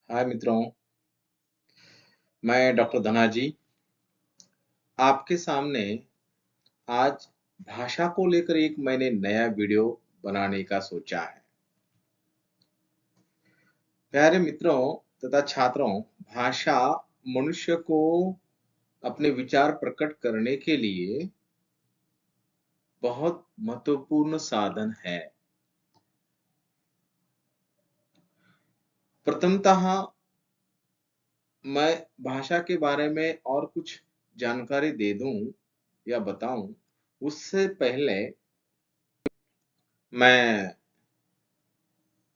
हाय मित्रों, मैं डॉक्टर धना जी आपके सामने आज भाषा को लेकर एक मैंने नया वीडियो बनाने का सोचा है। प्यारे मित्रों तथा छात्रों, भाषा मनुष्य को अपने विचार प्रकट करने के लिए बहुत महत्वपूर्ण साधन है। प्रथमतः मैं भाषा के बारे में और कुछ जानकारी दे दूं या बताऊं, उससे पहले मैं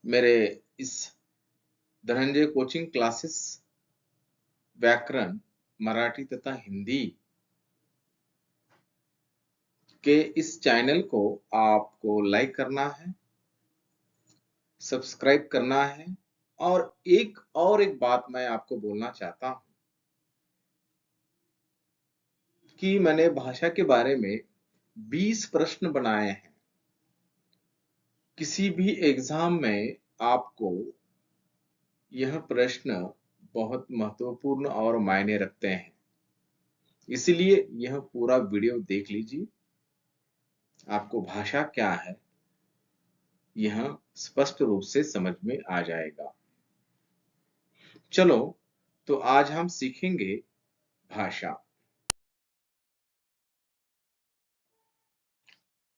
मेरे इस धनंजय कोचिंग क्लासेस व्याकरण मराठी तथा हिंदी के इस चैनल को आपको लाइक करना है, सब्सक्राइब करना है और एक बात मैं आपको बोलना चाहता हूं कि मैंने भाषा के बारे में 20 प्रश्न बनाए हैं। किसी भी एग्जाम में आपको यह प्रश्न बहुत महत्वपूर्ण और मायने रखते हैं, इसलिए यह पूरा वीडियो देख लीजिए। आपको भाषा क्या है यह स्पष्ट रूप से समझ में आ जाएगा। चलो, तो आज हम सीखेंगे भाषा।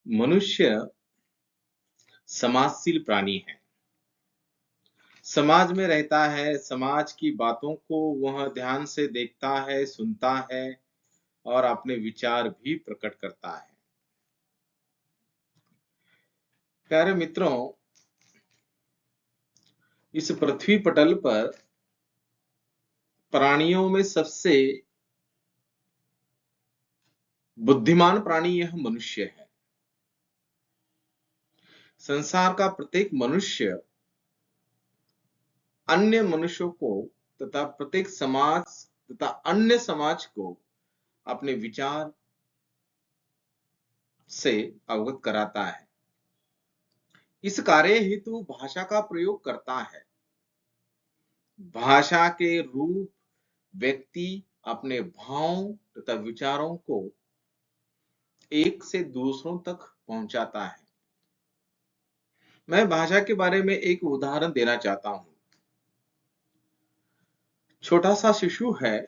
मनुष्य समाजशील प्राणी है। समाज में रहता है, समाज की बातों को वह ध्यान से देखता है, सुनता है और अपने विचार भी प्रकट करता है। प्यारे मित्रों, इस पृथ्वी पटल पर प्राणियों में सबसे बुद्धिमान प्राणी यह मनुष्य है। संसार का प्रत्येक मनुष्य अन्य मनुष्यों को तथा प्रत्येक समाज तथा अन्य समाज को अपने विचार से अवगत कराता है। इस कार्य हेतु भाषा का प्रयोग करता है। भाषा के रूप व्यक्ति अपने भावों तथा विचारों को एक से दूसरों तक पहुंचाता है। मैं भाषा के बारे में एक उदाहरण देना चाहता हूं। छोटा सा शिशु है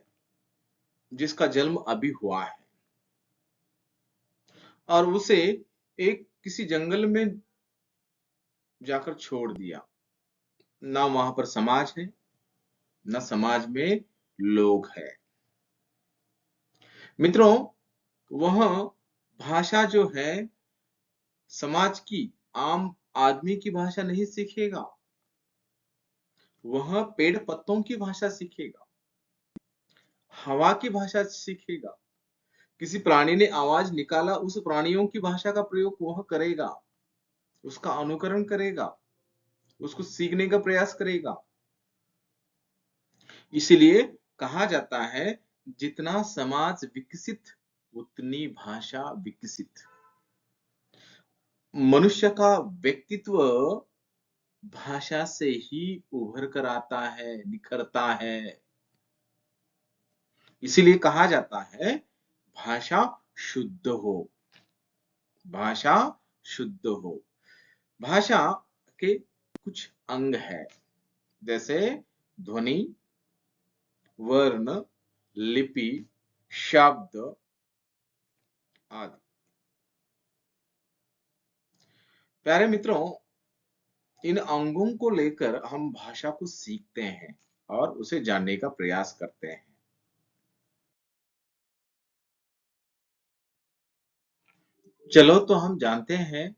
जिसका जन्म अभी हुआ है और उसे एक किसी जंगल में जाकर छोड़ दिया। ना वहां पर समाज है, ना समाज में लोग है। मित्रों, वह भाषा जो है समाज की, आम आदमी की भाषा नहीं सीखेगा। वह पेड़ पत्तों की भाषा सीखेगा, हवा की भाषा सीखेगा। किसी प्राणी ने आवाज निकाला, उस प्राणियों की भाषा का प्रयोग वह करेगा, उसका अनुकरण करेगा, उसको सीखने का प्रयास करेगा। इसलिए कहा जाता है, जितना समाज विकसित उतनी भाषा विकसित। मनुष्य का व्यक्तित्व भाषा से ही उभर कर आता है, निखरता है। इसीलिए कहा जाता है, भाषा शुद्ध हो, भाषा शुद्ध हो। भाषा के कुछ अंग है, जैसे ध्वनि, वर्ण, लिपि, शब्द आदि। प्यारे मित्रों, इन अंगों को लेकर हम भाषा को सीखते हैं और उसे जानने का प्रयास करते हैं। चलो, तो हम जानते हैं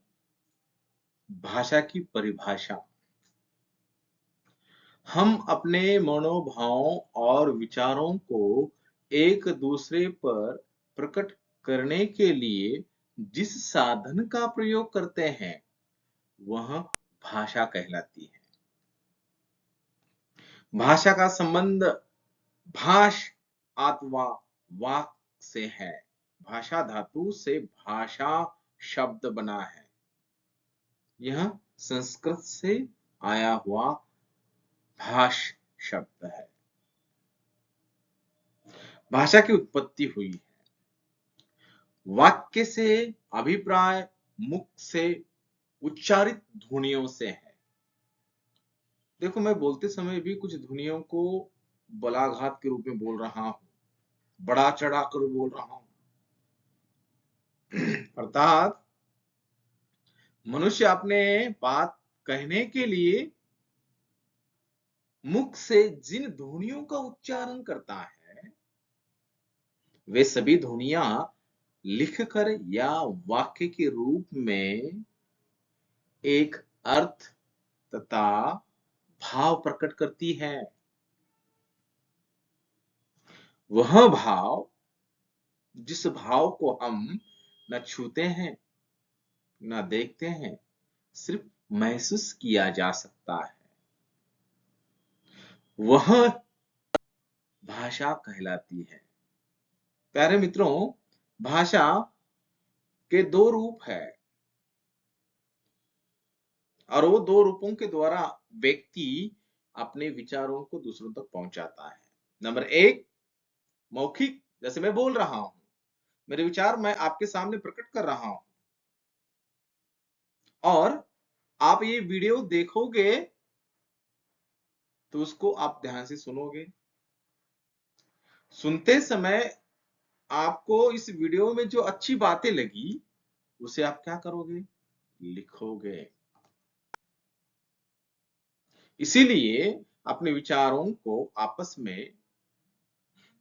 भाषा की परिभाषा। हम अपने मनोभावों और विचारों को एक दूसरे पर प्रकट करने के लिए जिस साधन का प्रयोग करते हैं वह भाषा कहलाती है। भाषा का संबंध भाष अथवा वाक से है। भाषा धातु से भाषा शब्द बना है। यह संस्कृत से आया हुआ भाष शब्द है। भाषा की उत्पत्ति हुई है वाक्य से, अभिप्राय, मुख से उच्चारित ध्वनियों से है। देखो, मैं बोलते समय भी कुछ ध्वनियों को बलाघात के रूप में बोल रहा हूं, बढ़ा चढ़ा कर बोल रहा हूं। अर्थात मनुष्य अपने बात कहने के लिए मुख से जिन ध्वनियों का उच्चारण करता है, वे सभी ध्वनियां लिखकर या वाक्य के रूप में एक अर्थ तथा भाव प्रकट करती है। वह भाव, जिस भाव को हम न छूते हैं न देखते हैं, सिर्फ महसूस किया जा सकता है, वह भाषा कहलाती है। प्यारे मित्रों, भाषा के दो रूप है और वो दो रूपों के द्वारा व्यक्ति अपने विचारों को दूसरों तक पहुंचाता है। नंबर एक, मौखिक, जैसे मैं बोल रहा हूं, मेरे विचार मैं आपके सामने प्रकट कर रहा हूं और आप ये वीडियो देखोगे तो उसको आप ध्यान से सुनोगे। सुनते समय आपको इस वीडियो में जो अच्छी बातें लगी उसे आप क्या करोगे? लिखोगे। इसीलिए अपने विचारों को आपस में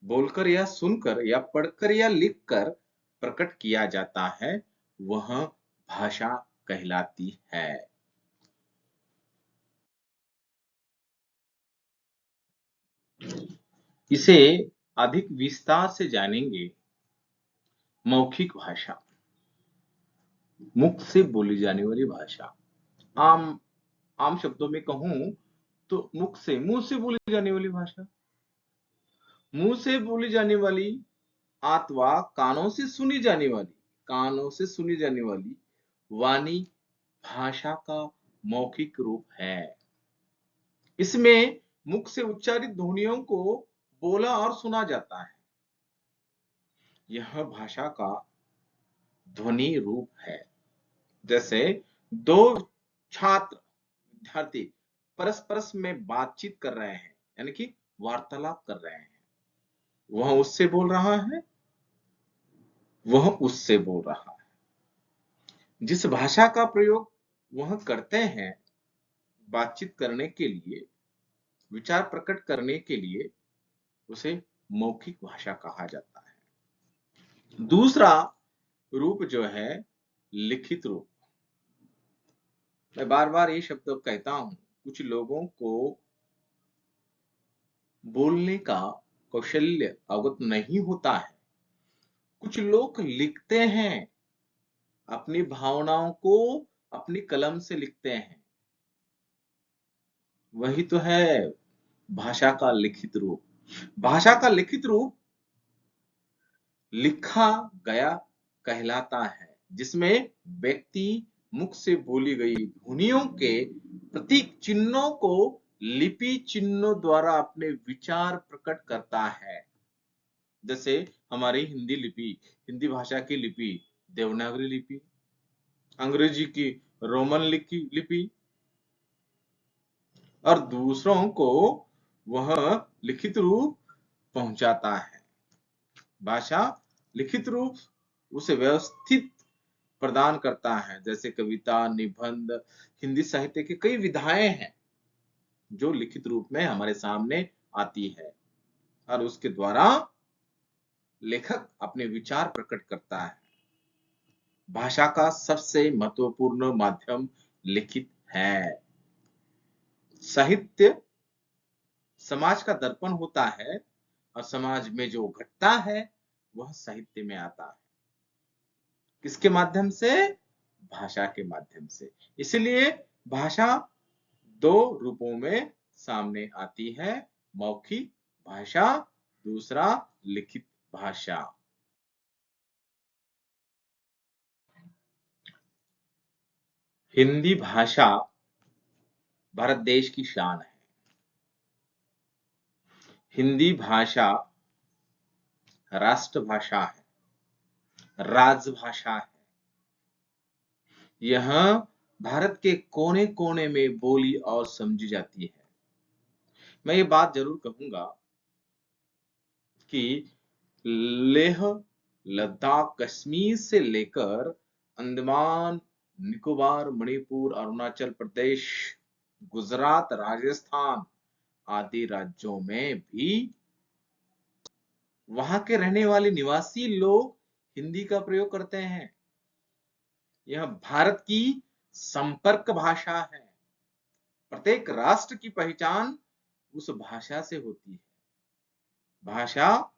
बोलकर या सुनकर या पढ़कर या लिखकर प्रकट किया जाता है, वह भाषा कहलाती है। इसे अधिक विस्तार से जानेंगे। मौखिक भाषा, मुख से बोली जाने वाली भाषा। आम आम शब्दों में कहूं तो मुख से, मुंह से बोली जाने वाली भाषा। मुंह से बोली जाने वाली अथवा कानों से सुनी जाने वाली वाणी भाषा का मौखिक रूप है। इसमें मुख से उच्चारित ध्वनियों को बोला और सुना जाता है। यह भाषा का ध्वनि रूप है। जैसे दो छात्र, विद्यार्थी परस्पर में बातचीत कर रहे हैं, यानी कि वार्तालाप कर रहे हैं। वह उससे बोल रहा है, वह उससे बोल रहा है। जिस भाषा का प्रयोग वह करते हैं बातचीत करने के लिए, विचार प्रकट करने के लिए, उसे मौखिक भाषा कहा जाता है। दूसरा रूप जो है लिखित रूप। मैं बार बार ये शब्द कहता हूं, कुछ लोगों को बोलने का कौशल्य अवगत नहीं होता है। कुछ लोग लिखते हैं, अपनी भावनाओं को अपनी कलम से लिखते हैं। वही तो है भाषा का लिखित रूप। भाषा का लिखित रूप लिखा गया कहलाता है, जिसमें व्यक्ति मुख से बोली गई ध्वनियों के प्रतीक चिन्हों को लिपि चिन्हों द्वारा अपने विचार प्रकट करता है। जैसे हमारी हिंदी भाषा की लिपि देवनागरी लिपि, अंग्रेजी की रोमन लिपि, और दूसरों को वह लिखित रूप पहुंचाता है। भाषा लिखित रूप उसे व्यवस्थित प्रदान करता है। जैसे कविता, निबंध, हिंदी साहित्य की कई विधाएं हैं जो लिखित रूप में हमारे सामने आती है और उसके द्वारा लेखक अपने विचार प्रकट करता है। भाषा का सबसे महत्वपूर्ण माध्यम लिखित है। साहित्य समाज का दर्पण होता है और समाज में जो घटता है वह साहित्य में आता है। किसके माध्यम से? भाषा के माध्यम से। इसलिए भाषा दो रूपों में सामने आती है, मौखिक भाषा, दूसरा लिखित भाषा। हिंदी भाषा भारत देश की शान है। हिंदी भाषा राष्ट्रभाषा है, राजभाषा है। यह भारत के कोने कोने में बोली और समझी जाती है। मैं ये बात जरूर कहूंगा कि लेह, लद्दाख, कश्मीर से लेकर अंडमान निकोबार, मणिपुर, अरुणाचल प्रदेश, गुजरात, राजस्थान आदि राज्यों में भी वहां के रहने वाले निवासी लोग हिंदी का प्रयोग करते हैं। यह भारत की संपर्क भाषा है। प्रत्येक राष्ट्र की पहचान उस भाषा से होती है। भाषा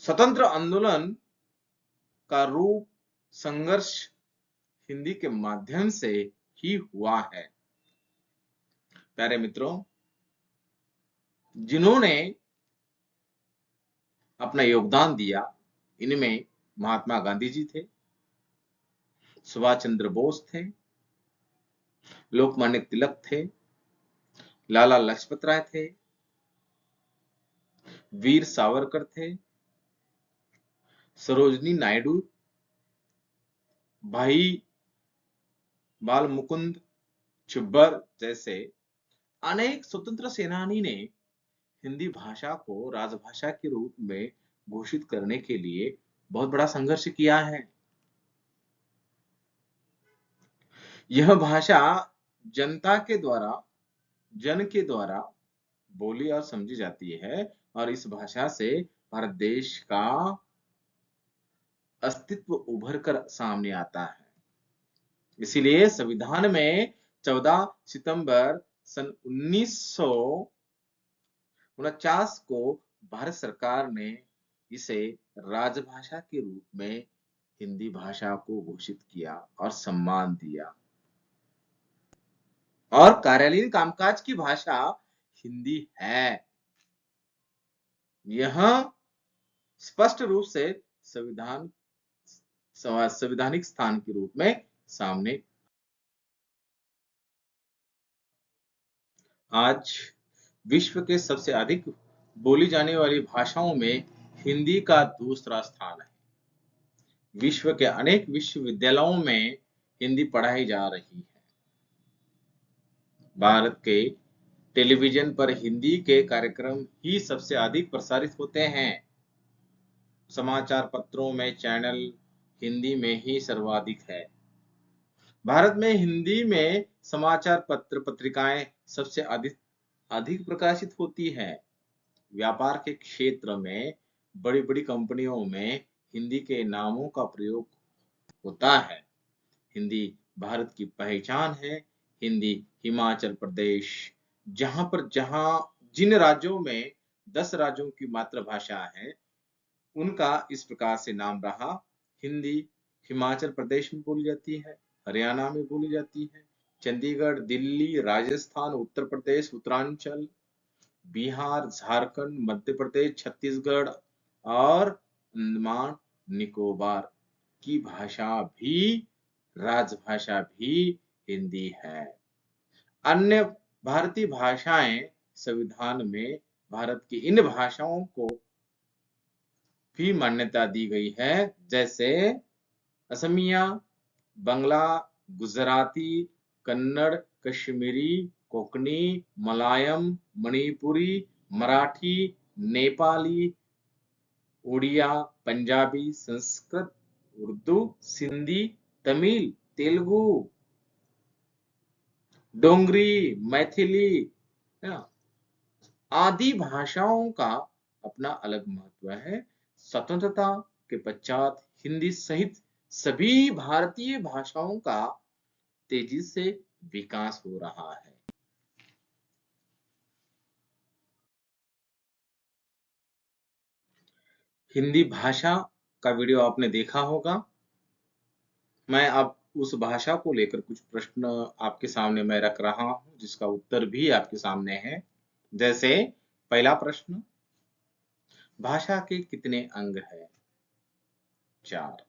स्वतंत्र आंदोलन का रूप संघर्ष हिंदी के माध्यम से ही हुआ है। प्यारे मित्रों, जिन्होंने अपना योगदान दिया, इनमें महात्मा गांधी जी थे, सुभाष चंद्र बोस थे, लोकमान्य तिलक थे, लाला लजपत राय थे, वीर सावरकर थे, सरोजनी नायडू, भाई बाल मुकुंद चुब्बर जैसे अनेक स्वतंत्र सेनानी ने हिंदी भाषा को राजभाषा के रूप में घोषित करने के लिए बहुत बड़ा संघर्ष किया है। यह भाषा जनता के द्वारा, जन के द्वारा बोली और समझी जाती है और इस भाषा से भारत देश का अस्तित्व उभर कर सामने आता है। इसीलिए संविधान में 14 सितंबर सन 1949 को भारत सरकार ने इसे राजभाषा के रूप में हिंदी भाषा को घोषित किया और सम्मान दिया। और कार्यालयीन कामकाज की भाषा हिंदी है। यह स्पष्ट रूप से संवैधानिक स्थान के रूप में सामने। आज विश्व के सबसे अधिक बोली जाने वाली भाषाओं में हिंदी का दूसरा स्थान है। विश्व के अनेक विश्वविद्यालयों में हिंदी पढ़ाई जा रही है। भारत के टेलीविजन पर हिंदी के कार्यक्रम ही सबसे अधिक प्रसारित होते हैं। समाचार पत्रों में चैनल हिंदी में ही सर्वाधिक है। भारत में हिंदी में समाचार पत्र पत्रिकाएं सबसे अधिक प्रकाशित होती है। व्यापार के क्षेत्र में बड़ी बड़ी कंपनियों में हिंदी के नामों का प्रयोग होता है। हिंदी भारत की पहचान है। हिंदी हिमाचल प्रदेश, जहां जिन राज्यों में 10 राज्यों की मातृभाषा है, उनका इस प्रकार से नाम रहा। हिंदी हिमाचल प्रदेश में बोली जाती है, हरियाणा में बोली जाती है, चंडीगढ़, दिल्ली, राजस्थान, उत्तर प्रदेश, उत्तरांचल, बिहार, झारखंड, मध्य प्रदेश, छत्तीसगढ़ और अंडमान निकोबार की भाषा भी, राजभाषा भी हिंदी है। अन्य भारतीय भाषाएं संविधान में भारत की इन भाषाओं को भी मान्यता दी गई है, जैसे असमिया, बंगला, गुजराती, कन्नड़, कश्मीरी, कोंकणी, मलयालम, मणिपुरी, मराठी, नेपाली, उड़िया, पंजाबी, संस्कृत, उर्दू, सिंधी, तमिल, तेलुगु, डोंगरी, मैथिली आदि भाषाओं का अपना अलग महत्व है। स्वतंत्रता के पश्चात हिंदी सहित सभी भारतीय भाषाओं का तेजी से विकास हो रहा है। हिंदी भाषा का वीडियो आपने देखा होगा। मैं अब उस भाषा को लेकर कुछ प्रश्न आपके सामने मैं रख रहा हूं, जिसका उत्तर भी आपके सामने है। जैसे पहला प्रश्न, भाषा के कितने अंग हैं? 4।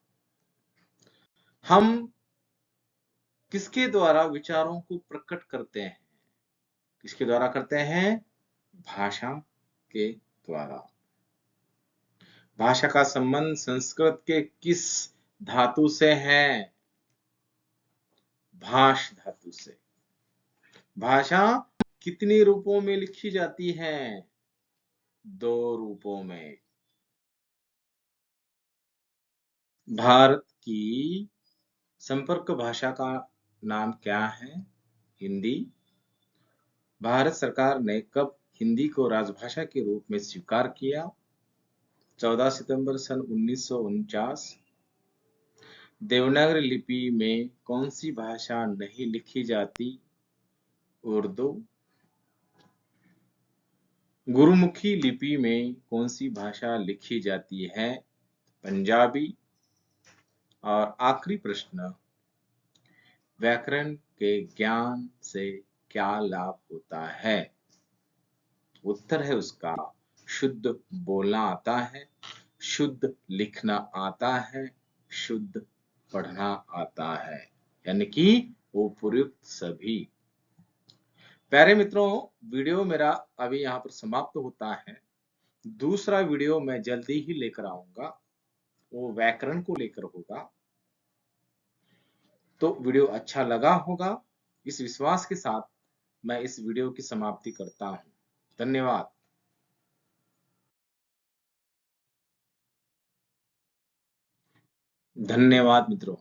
हम किसके द्वारा विचारों को प्रकट करते हैं? किसके द्वारा करते हैं? भाषा के द्वारा। भाषा का संबंध संस्कृत के किस धातु से है? भाष धातु से। भाषा कितने रूपों में लिखी जाती है? 2 रूपों में। भारत की संपर्क भाषा का नाम क्या है? हिंदी। भारत सरकार ने कब हिंदी को राजभाषा के रूप में स्वीकार किया? 14 सितंबर सन 1949। देवनागरी लिपि में कौन सी भाषा नहीं लिखी जाती? उर्दू। गुरुमुखी लिपि में कौन सी भाषा लिखी जाती है? पंजाबी। और आखिरी प्रश्न, व्याकरण के ज्ञान से क्या लाभ होता है? उत्तर है उसका, शुद्ध बोलना आता है, शुद्ध लिखना आता है, शुद्ध पढ़ना आता है, यानी कि उपयुक्त सभी। प्यारे मित्रों, वीडियो मेरा अभी यहाँ पर समाप्त होता है। दूसरा वीडियो मैं जल्दी ही लेकर आऊंगा, वो व्याकरण को लेकर होगा। तो वीडियो अच्छा लगा होगा, इस विश्वास के साथ मैं इस वीडियो की समाप्ति करता हूँ। धन्यवाद। धन्यवाद मित्रों।